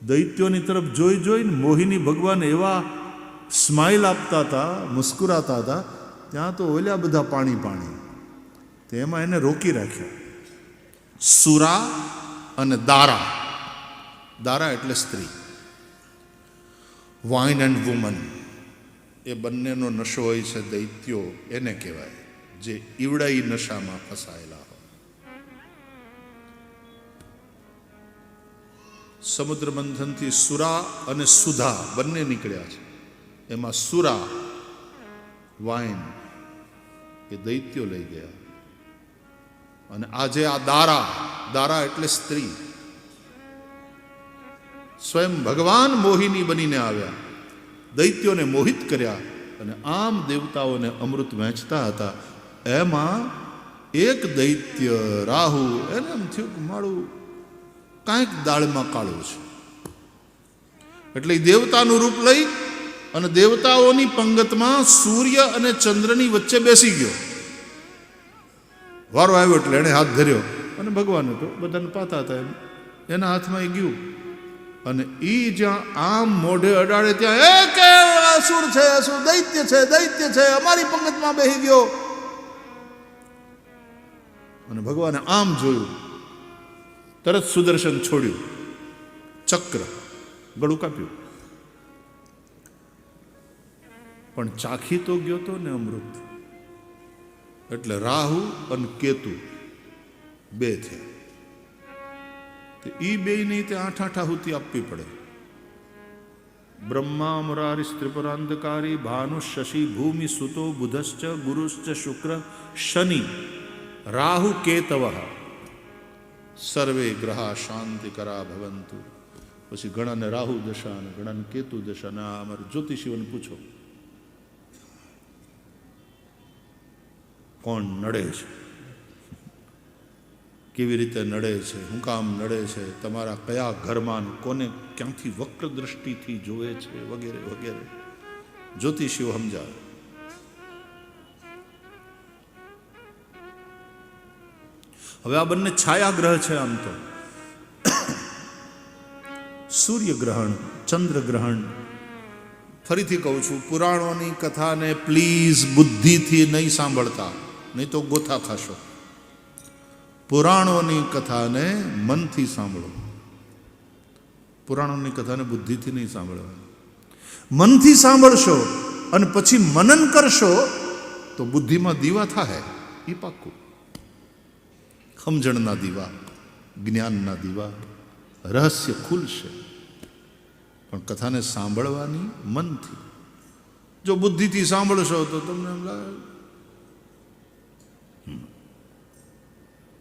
દૈત્યોની તરફ જોઈ જોઈને મોહિની ભગવાન એવા સ્માઇલ આપતા હતા, મુસ્કુરાતા હતા, ત્યાં તો ઓલ્યા બધા પાણી પાણી. તેમાં એને રોકી રાખ્યા. સુરા અને દારા. દારા એટલે સ્ત્રી. વાઇન એન્ડ વુમન, એ બંનેનો નશો હોય છે દૈત્યો, એને કહેવાય જે ઈવડાઈ નશામાં ફસાયેલા હોય. સમુદ્ર મંથનથી સુરા અને સુધા બંને નીકળ્યા છે. એમાં સુરા વાઇન એ દૈત્યો લઈ ગયા, અને આજે આ દારા, દારા એટલે સ્ત્રી, સ્વયં ભગવાન મોહિની બનીને આવ્યા, દૈત્યોને મોહિત કર્યા અને આમ દેવતાઓને અમૃત વહેંચતા હતા. એમાં એક દૈત્ય રાહુ, એને એમ થયું કે મારું કાંઈક દાળમાં કાળું છે, એટલે દેવતાનું રૂપ લઈ અને દેવતાઓની પંગતમાં સૂર્ય અને ચંદ્રની વચ્ચે બેસી ગયો. વારો આવ્યો એટલે એણે હાથ ધર્યો, અને ભગવાન તો બધાને પાતા હતા એના હાથમાં એ ગયું, અને એ જ્યાં આમ મોઢે અડાડે ત્યાં એ કે અસુર છે, અસુર, દૈત્ય છે, દૈત્ય છે, અમારી પંગતમાં બેસી ગયો. અને ભગવાને આમ જોયું, તરત સુદર્શન છોડ્યું, ચક્ર, ગળું કાપ્યું, પણ ચાખી તો ગયો તો ને અમૃત. એટલે રાહુ અને કેતુ બે થયા. એ બે નહીં તે 8 આહુતિ આપવી પડે. બ્રહ્મા મુરારી ત્રિપુરાંધકારી ભાનુ શશી ભૂમિ સુતો બુધશ્ચ ગુરુશ્ચ શુક્ર શનિ રાહુ કેતવ સર્વે ગ્રહા શાંતિકરા ભવંતુ. પછી ઘણાને રાહુ દશા અને ઘણાને કેતુ દશા. ના અમારે જ્યોતિષીઓને પૂછો કોણ નડે છે, કેવી રીતે નડે છે, શું કામ નડે છે, તમારા કયા ઘરમાં, કોને ક્યાંથી વક્ર દ્રષ્ટિથી જોવે છે, વગેરે વગેરે જ્યોતિષીઓ સમજાવે. હવે આ બંને છાયાગ્રહ છે. આમ તો સૂર્યગ્રહણ, ચંદ્રગ્રહણ. ફરીથી કહું છું, પુરાણોની કથાને પ્લીઝ બુદ્ધિથી નહીં સાંભળતા, નહીં તો ગોથા ખાશો. પુરાણોની કથાને મનથી સાંભળો. પુરાણોની કથાને બુદ્ધિથી નહીં સાંભળવાની. મનથી સાંભળશો અને પછી મનન કરશો તો બુદ્ધિમાં દીવા થાય. એ પાક્કું. સમજણના દીવા, જ્ઞાનના દીવા, રહસ્ય ખુલશે. પણ કથાને સાંભળવાની મનથી. જો બુદ્ધિથી સાંભળશો તો તમને એમ લાગે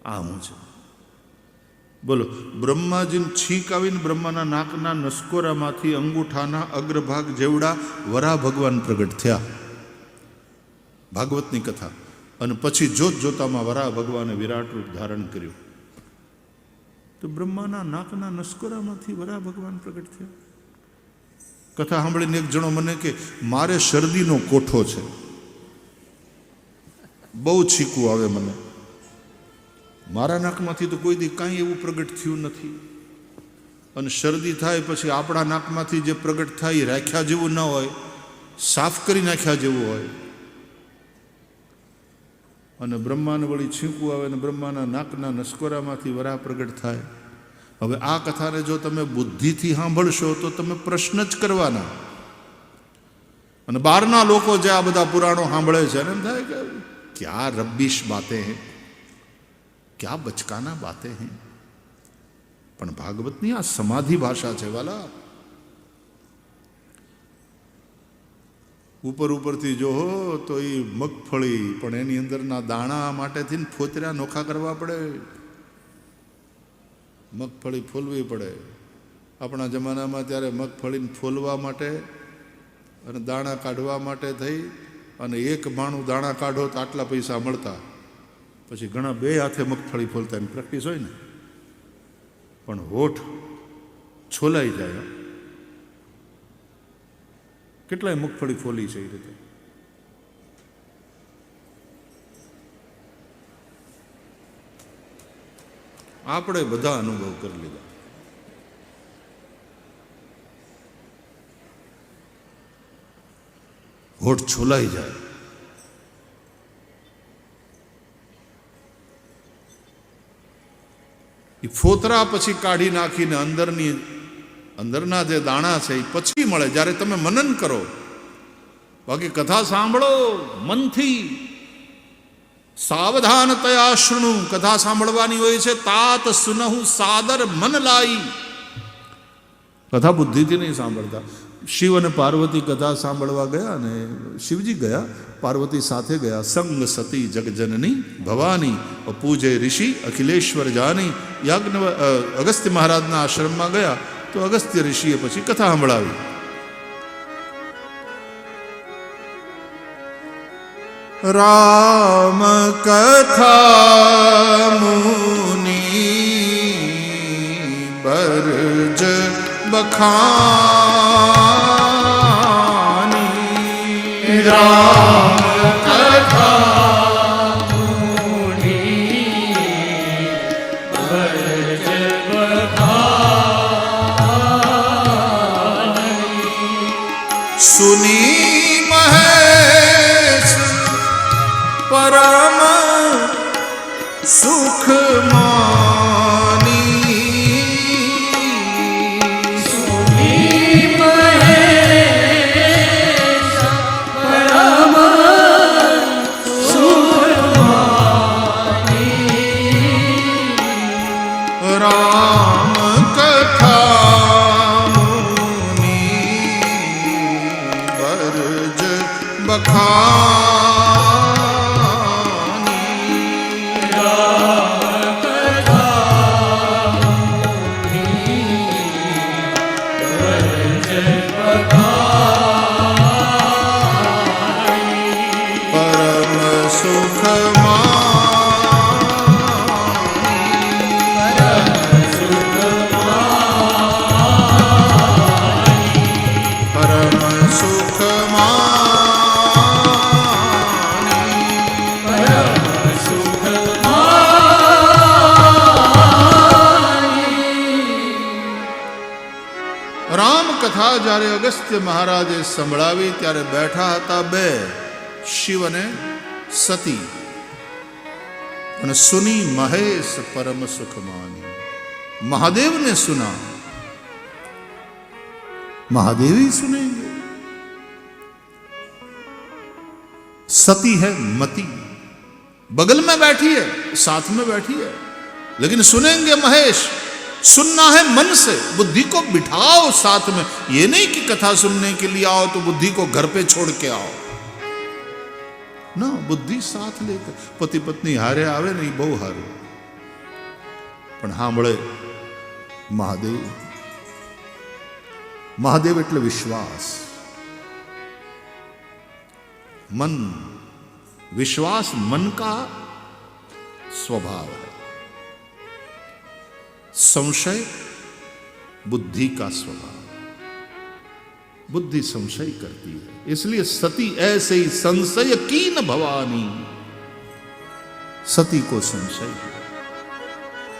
આ હું છે. બોલો, બ્રહ્માજીને છીંક આવીને બ્રહ્માના નાકના નસકોરામાંથી અંગૂઠાના અગ્રભાગ જેવડા વરાહ ભગવાન પ્રગટ થયા. ભાગવતની કથા. અને પછી જોત જોતામાં વરાહ ભગવાને વિરાટ રૂપ ધારણ કર્યું. તો બ્રહ્માના નાકના નસકોરામાંથી વરાહ ભગવાન પ્રગટ થયા. કથા સાંભળીને એક જણો મને કે મારે શરદીનો કોઠો છે, બહુ છીકું આવે મને, મારા નાકમાંથી તો કોઈ દી કાંઈ એવું પ્રગટ થયું નથી. અને શરદી થાય પછી આપણા નાકમાંથી જે પ્રગટ થાય એ રાખ્યા જેવું ન હોય, સાફ કરી નાખ્યા જેવું હોય. અને બ્રહ્માને વળી છીંકું આવે ને બ્રહ્માના નાકના નસકોરામાંથી વરાહ પ્રગટ થાય. હવે આ કથાને જો તમે બુદ્ધિથી સાંભળશો તો તમે પ્રશ્ન જ કરવાના. અને બહારના લોકો જે આ બધા પુરાણો સાંભળે છે એમ થાય કે ક્યાં રબ્બીશ બાતે હૈ, ક્યાં બચકાના બાતે હૈ. પણ ભાગવતની આ સમાધિ ભાષા છે વાલા. ઉપર ઉપરથી જો તો એ મગફળી, પણ એની અંદરના દાણા માટેથી ફોતરા નોખા કરવા પડે, મગફળી ફોલવી પડે. આપણા જમાનામાં ત્યારે મગફળીને ફોલવા માટે અને દાણા કાઢવા માટે થઈ અને એક માણું દાણા કાઢો તો આટલા પૈસા મળતા. પછી ઘણા બે હાથે મગફળી ફોલતા, એની પ્રેક્ટિસ હોય ને. પણ હોઠ છોલાઈ જાય. કેટલાય મગફળી ફોલી છે એ રીતે. આપણે બધા અનુભવ કરી લીધા. હોઠ છોલાઈ જાય. એ ફોતરા પછી કાઢી નાખીને અંદરના જે દાણા છે એ પછી મળે જ્યારે તમે મનન કરો. બાકી કથા સાંભળો મનથી, સાવધાનતયા શૃણુ. કથા સાંભળવાની હોય છે. તાત સુનહુ સાદર મન લાઈ. કથા બુદ્ધિથી નહીં સાંભળતા. શિવ અને પાર્વતી કથા સાંભળવા ગયા ને શિવજી ગયા, પાર્વતી સાથે ગયા. સંગ સતી જગજનની ભવાની પૂજય ઋષિ અખિલેશ્વર જાની. અગસ્ત્ય મહારાજના આશ્રમમાં ગયા તો અગસ્ત્ય ઋષિએ પછી કથા સાંભળાવી. રામ કથા મુનિ બરજ બખાની. રામ કથા મુનિ બરજ બખાની. સુની મહેશ પરમ સુખ માની. સુની મહેશ પરમ સુખ માની. રામ કથા મુનિ બરજ બખા. રામકથા જ્યારે અગસ્ત્ય મહારાજે સંભળાવી ત્યારે બેઠા હતા બે, શિવ અને સતી. અને સુની મહેશ પરમ સુખ માની. महादेव ने सुना, महादेव ही सुनेंगे. सती है मती, बगल में बैठी है, साथ में बैठी है, लेकिन सुनेंगे महेश. सुनना है मन से, बुद्धि को बिठाओ साथ में. ये नहीं कि कथा सुनने के लिए आओ तो बुद्धि को घर पे छोड़ के आओ ना. बुद्धि साथ लेकर पति पत्नी हारे आवे नहीं, बहु हारे. पण सांभळे महादेव. महादेव એટલે વિશ્વાસ. मन, विश्वास मन का स्वभाव है. संशय बुद्धि का स्वभाव. बुद्धि संशय करती है, इसलिए सती ऐसे ही संशय कीन भवानी. सती को संशय है,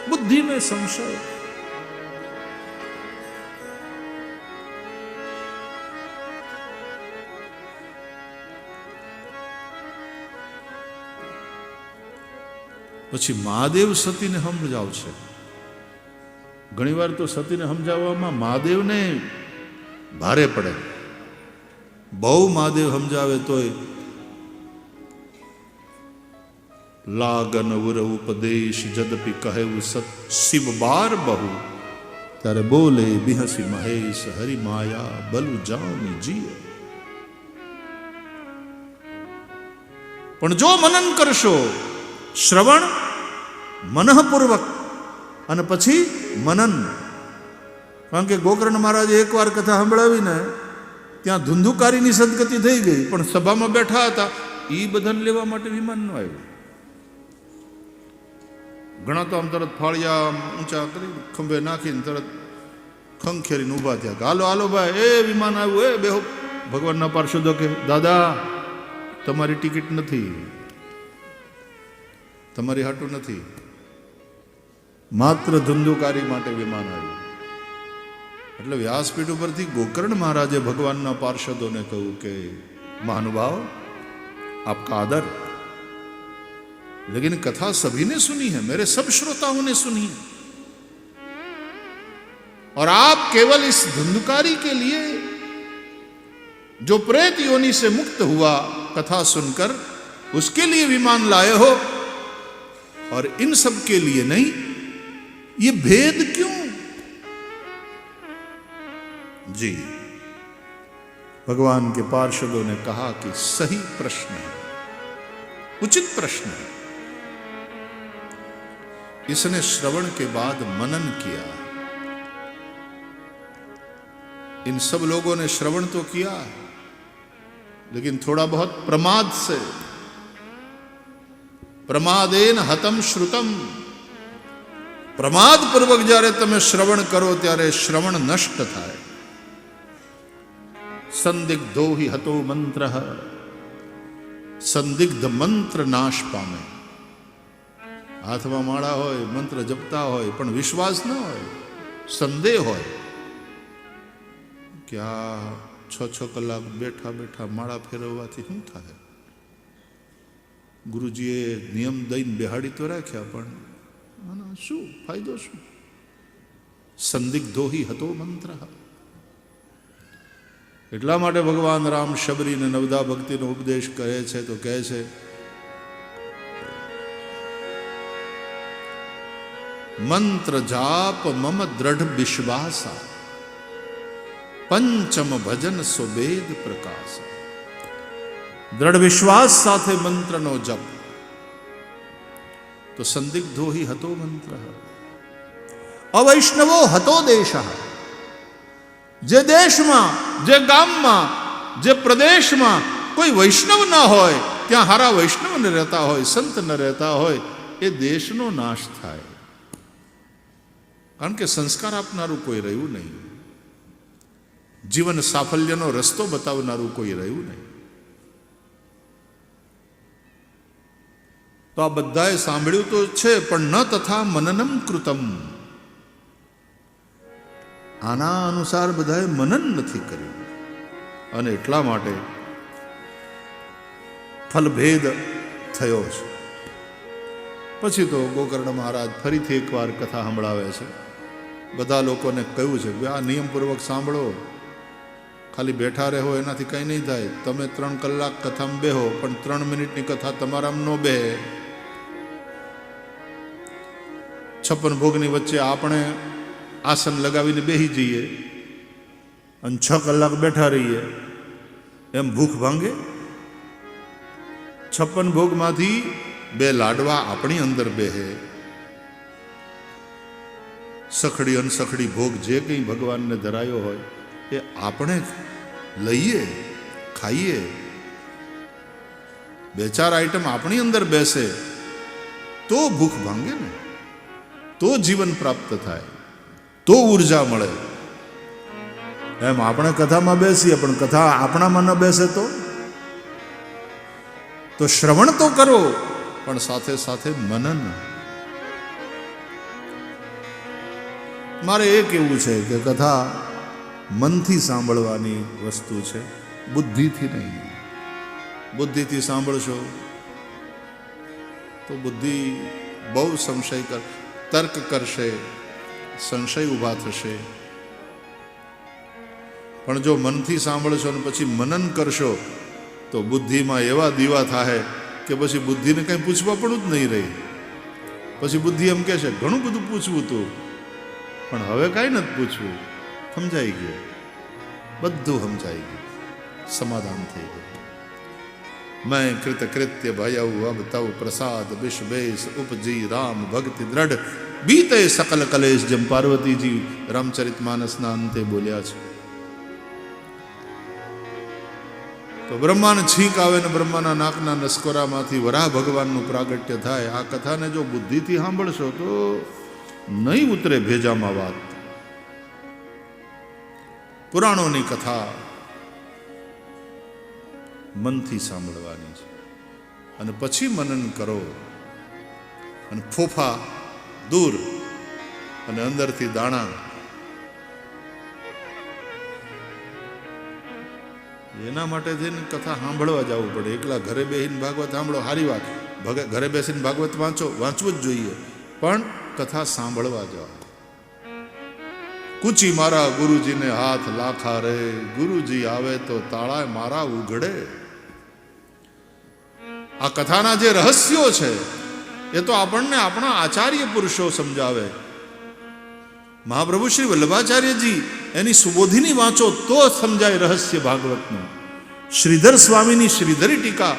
बुद्धि में संशय. પછી મહાદેવ સતીને સમજાવ છે. ઘણીવાર તો સતીને સમજાવવામાં મહાદેવને ભારે પડે. બહુ મહાદેવ સમજાવે તોય લાગન ઉર ઉપદેશ જદપી કહેવું સત શિવ બાર બહુ. ત્યારે બોલે બિહસી મહેશ હરિ માયા બલુ જાની જીય. પણ જો મનન કરશો, શ્રવણ મનઃપૂર્વક અને પછી મનન. કારણ કે ગોકર્ણ મહારાજે એકવાર કથા સંભળાવીને ત્યાં ધુંધુકારીની સદગતિ થઈ ગઈ, પણ સભામાં બેઠા હતા એ બધાને લેવા માટે વિમાન ન આવ્યું. ઘણા તો આમ તરત ફાળિયા ઊંચા કરી ખંભે નાખીને તરત ખંખેરીને ઊભા થયા. હાલો હાલો ભાઈ, એ વિમાન આવ્યું, એ બેહો. ભગવાનના પાર્ષદો કે દાદા તમારી ટિકિટ નથી, તમારી હાટું નથી, માત્ર ધુંધુકારી માટે વિમાન આવ્યું. એટલે વ્યાસપીઠ ઉપરથી ગોકર્ણ મહારાજે ભગવાનના પાર્ષદોને કહ્યું કે महानुभाव आपका आदर, लेकिन कथा सभी ने सुनी है, मेरे सब श्रोताओं ने सुनी है, और आप केवल इस धुंधकारी के लिए जो प्रेत योनि से मुक्त हुआ कथा सुनकर, उसके लिए विमान लाए हो, और इन सब के लिए नहीं। ये भेद क्यों? जी, भगवान के पार्षदों ने कहा कि सही प्रश्न है, उचित प्रश्न है। इसने श्रवण के बाद मनन किया। इन सब लोगों ने श्रवण तो किया, लेकिन थोड़ा बहुत प्रमाद से, प्रमादेन हतम श्रुतम, प्रमाद पूर्वक જ્યારે તમે શ્રવણ કરો ત્યારે શ્રવણ નષ્ટ થાય। સંદિગ્ધો હિ હતો મંત્ર, સંદિગ્ધ મંત્ર નાશ પામે। હાથમાં માળા હોય, મંત્ર જપતા હોય, પણ વિશ્વાસ ન હોય, સંદેહ હોય કે આ 6 કલાક બેઠા બેઠા માળા ફેરવવાથી શું થાય? ગુરુજીએ નિયમ દઈને બેહાડી તો રાખ્યા, પણ શું ફાયદો? શું? સંદિગ્ધો હિ હતો મંત્ર। એટલા માટે ભગવાન રામ શબરીને નવદા ભક્તિનો ઉપદેશ કહે છે, તો કહે છે મંત્ર જાપ મમ દ્રઢ વિશ્વાસા, પંચમ ભજન સુબેદ પ્રકાશ। દ્રઢ વિશ્વાસ સાથે મંત્રનો જપ, તો સંદિગ્ધો હિ હતો મંત્ર। અવૈષ્ણવો હતો દેશ। જે દેશમાં, જે ગામમાં, જે પ્રદેશમાં કોઈ વૈષ્ણવ ન હોય, ત્યાં હારા વૈષ્ણવ ન રહેતા હોય, સંત ન રહેતા હોય, એ દેશનો નાશ થાય। કારણ કે સંસ્કાર આપનારું કોઈ રહ્યું નહીં, જીવન સાફલ્યનો રસ્તો બતાવનારું કોઈ રહ્યું નહીં। તો આ બધાએ સાંભળ્યું તો છે, પણ ન તથા મનનમ કૃતમ, આના અનુસાર બધાએ મનન નથી કર્યું, અને એટલા માટે ફલભેદ થયો છે। પછી તો ગોકર્ણ મહારાજ ફરીથી એકવાર કથા સંભળાવે છે। બધા લોકોને કહ્યું છે કે આ નિયમપૂર્વક સાંભળો, ખાલી બેઠા રહો એનાથી કંઈ નહીં થાય। તમે 3 કલાક કથામાં બેહો, પણ 3 મિનિટની કથા તમારામાં ન બેહે। 56 ભોગની વચ્ચે આપણે આસન લગાવીને બેસી જઈએ અને 6 કલાક બેઠા રહીએ, એમ ભૂખ ભાંગે? 56 ભોગમાંથી 2 લાડવા આપણી અંદર બેહે। સખડી અનસખડી ભોગ જે કંઈ ભગવાનને ધરાયો હોય એ આપણે લઈએ, ખાઈએ। 2-4 આઈટમ આપણી અંદર બેસે તો ભૂખ ભાંગે ને, તો જીવન પ્રાપ્ત થાય, તો ઉર્જા મળે। એમ આપણે કથામાં બેસીએ, પણ કથા આપણામાં ન બેસે તો શ્રવણ તો કરો, પણ સાથે સાથે મનન। મારે એ કહેવું છે કે કથા મનથી સાંભળવાની વસ્તુ છે, બુદ્ધિથી નહીં। બુદ્ધિથી સાંભળશો તો બુદ્ધિ બહુ સંશય તર્ક કરશે, સંશય ઊભા થશે। પણ જો મનથી સાંભળશો ને પછી મનન કરશો તો બુદ્ધિમાં એવા દીવા થાય કે પછી બુદ્ધિને કંઈ પૂછવા પણ જ નહીં રહી। પછી બુદ્ધિ એમ કહે છે ઘણું બધું પૂછવું હતું, પણ હવે કાંઈ નથી પૂછવું, સમજાઈ ગયું, બધું સમજાઈ ગયું, સમાધાન થઈ ગયું। मैं कृतकृत्य भयऊ अब तव प्रसाद विष बेस उपजी राम भक्ति दृढ़ बीते सकल कलेश। जम पार्वती जी रामचरितमानसना अंते बोल्या છે। તો બ્રહ્માને છીંક આવે ને બ્રહ્માના નાકના નસકોરામાંથી વરાહ ભગવાનનું પ્રાગટ્ય થાય। આ કથાને જો બુદ્ધિથી સાંભળશો તો નહીં ઉતરે ભેજામાં વાત। પુરાણોની કથા મનથી સાંભળવાની છે, અને પછી મનન કરો, અને ફોફા દૂર અને અંદરથી દાણા। એના માટે થઈને કથા સાંભળવા જવું પડે. એકલા ઘરે બેસીને ભાગવત સાંભળો સારી વાત, ઘરે બેસીને ભાગવત વાંચવું જ જોઈએ, પણ કથા સાંભળવા જાઓ. કુચી મારા ગુરુજીને હાથ લાખા રે, ગુરુજી આવે તો તાળા મારા ઉઘડે. આ કથાના જે રહસ્યો છે એ તો આપણને આપણા આચાર્ય પુરુષો સમજાવે. મહાપ્રભુ શ્રી વલ્લભાચાર્યજી એની સુબોધિની વાંચો તો સમજાય રહસ્ય ભાગવતનું. શ્રીધર સ્વામીની શ્રીધરી ટીકા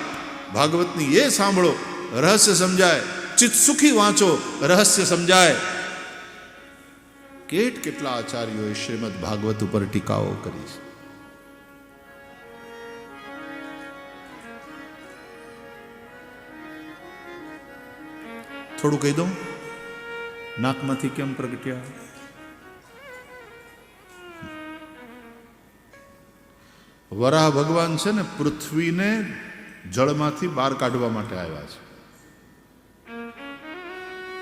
ભાગવતની એ સાંભળો, રહસ્ય સમજાય. ચિત્સુખી વાંચો, રહસ્ય સમજાય. કેટલા આચાર્યોએ શ્રીમદ ભાગવત ઉપર ટીકાઓ કરી છે. થોડું કહી દઉં, નાકમાંથી કેમ પ્રગટ્યા? વરાહ ભગવાન છે ને, પૃથ્વીને જળમાંથી બહાર કાઢવા માટે આવ્યા છે.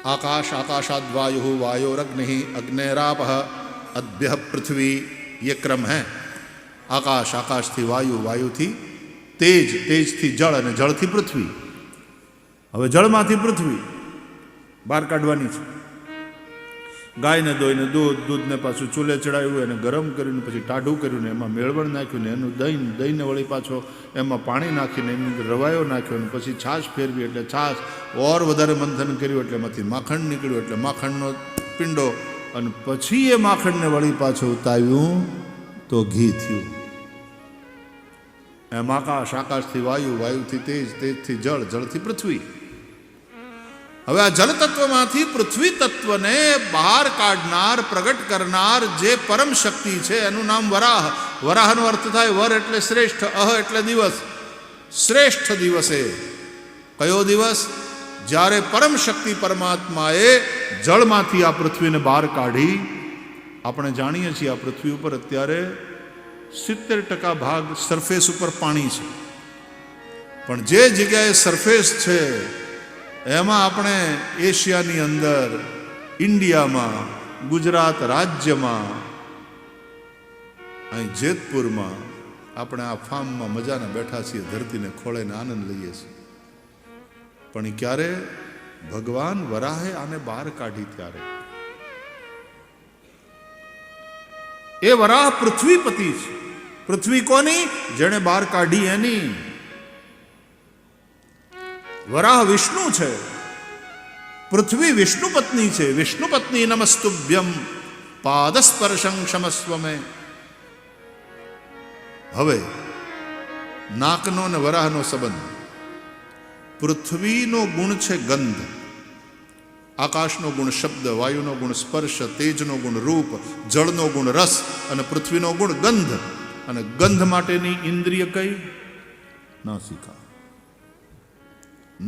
આકાશ આકાશાદ વાયુ વાયોરગ્નિ અગ્નેરાપ અદ્ભ્ય પૃથ્વી, ये क्रम है. આકાશ, આકાશથી વાયુ, વાયુથી તેજ, તેજથી જળ અને જળથી પૃથ્વી. હવે જળમાંથી પૃથ્વી બહાર કાઢવાની છે. ગાયને દોઈને દૂધ, દૂધને પાછું ચૂલે ચડાવ્યું, એને ગરમ કરીને પછી ટાઢું કર્યું, એમાં મેળવણ નાખ્યું, ને એનું દહીં, દહીંને વળી પાછો એમાં પાણી નાખીને એની અંદર રવાયો નાખ્યો, અને પછી છાશ ફેરવી એટલે છાશ, ઓર વધારે મંથન કર્યું એટલે એમાંથી માખણ નીકળ્યું, એટલે માખણનો પિંડો, અને પછી એ માખણને વળી પાછું ઉતાવ્યું તો ઘી થયું. એમ આકાશ, આકાશથી વાયુ, વાયુથી તેજ, તેજથી જળ, જળથી પૃથ્વી. હવે આ જલ તત્વમાંથી પૃથ્વી તત્વને બહાર કાઢનાર, પ્રગટ કરનાર જે પરમ શક્તિ છે એનું નામ વરાહ. વરાહનો અર્થ થાય વર એટલે શ્રેષ્ઠ, અહ એટલે દિવસ. શ્રેષ્ઠ દિવસે કયો દિવસ? જ્યારે પરમ શક્તિ પરમાત્માએ જળમાંથી આ પૃથ્વીને બહાર કાઢી. આપણે જાણીએ છીએ આ પૃથ્વી ઉપર અત્યારે 70% ભાગ સરફેસ ઉપર પાણી છે, પણ જે જગ્યાએ સરફેસ છે એમાં આપણે એશિયાની અંદર, ઇન્ડિયામાં, ગુજરાત રાજ્યમાં, અહીં જેતપુરમાં આપણે આ ફાર્મમાં મજાના બેઠા છીએ, ધરતીને ખોળેને આનંદ લઈએ છીએ. પણ ક્યારે? ભગવાન વરાહે આને બહાર કાઢી ત્યારે. એ વરાહ પૃથ્વીપતિ છે. પૃથ્વી કોની? જેણે બહાર કાઢી એની. વરાહ વિષ્ણુ છે, પૃથ્વી વિષ્ણુ પત્ની છે. વિષ્ણુ પત્ની નમસ્તુભ્યમ પાદસ્પર્શં ક્ષમસ્વ મે. હવે નાકનો ને વરાહનો સંબંધ. પૃથ્વીનો ગુણ છે ગંધ, આકાશનો ગુણ શબ્દ, વાયુનો ગુણ સ્પર્શ, તેજનો ગુણ રૂપ, જળનો ગુણ રસ, અને પૃથ્વીનો ગુણ ગંધ. અને ગંધ માટેની ઇન્દ્રિય કઈ? નાસિકા.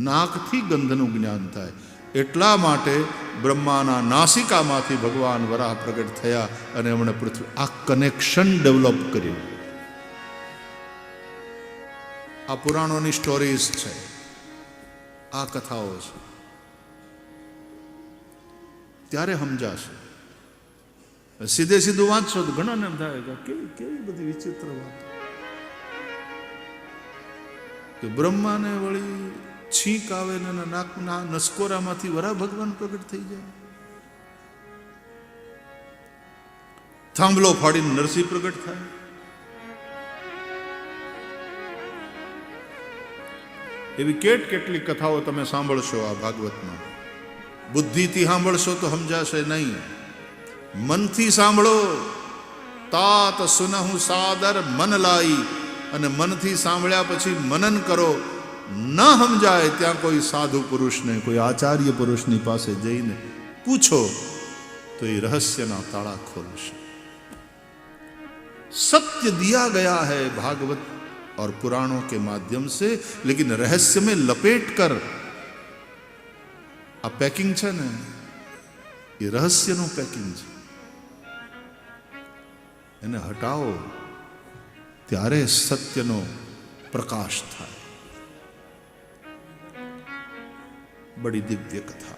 નાકથી ગંધનું જ્ઞાન થાય. એટલા માટે બ્રહ્માના નાસિકામાંથી ભગવાન વરાહ પ્રગટ થયા અને એમણે પૃથ્વી આ કનેક્શન ડેવલપ કર્યું. આ પુરાણોની સ્ટોરીઝ છે, આ કથાઓ છે. ત્યારે સમજાશે. સીધે સીધું વાંચશો તો ઘણાને એમ થાય કે કેવી કેવી બધી વિચિત્ર વાત કે બ્રહ્માને વળી છીંક આવે ને નાકના નસકોરામાંથી વરા ભગવાન પ્રગટ થઈ જાય. થાંભલો ફાડીને નરસિંહ પ્રગટ થાય. એવી કેટલી કથાઓ તમે સાંભળશો આ ભાગવતમાં. બુદ્ધિથી સાંભળશો તો સમજાશે નહીં, મનથી સાંભળો. તાત સુનહુ સાદર મન લાઈ. અને મનથી સાંભળ્યા પછી મનન કરો. ન સમજાય ત્યાં કોઈ સાધુ પુરુષને, કોઈ આચાર્ય પુરુષની પાસે જઈને પૂછો તો એ રહસ્યના તાળા ખોલશે. सत्य दिया गया है भागवत और पुराणों के माध्यम से, लेकिन रहस्य में लपेट कर आ पैकिंग है ना, ये रहस्य નું પેકિંગ છે. એને હટાવો ત્યારે સત્યનો પ્રકાશ થાય. બડી દિવ્ય કથા.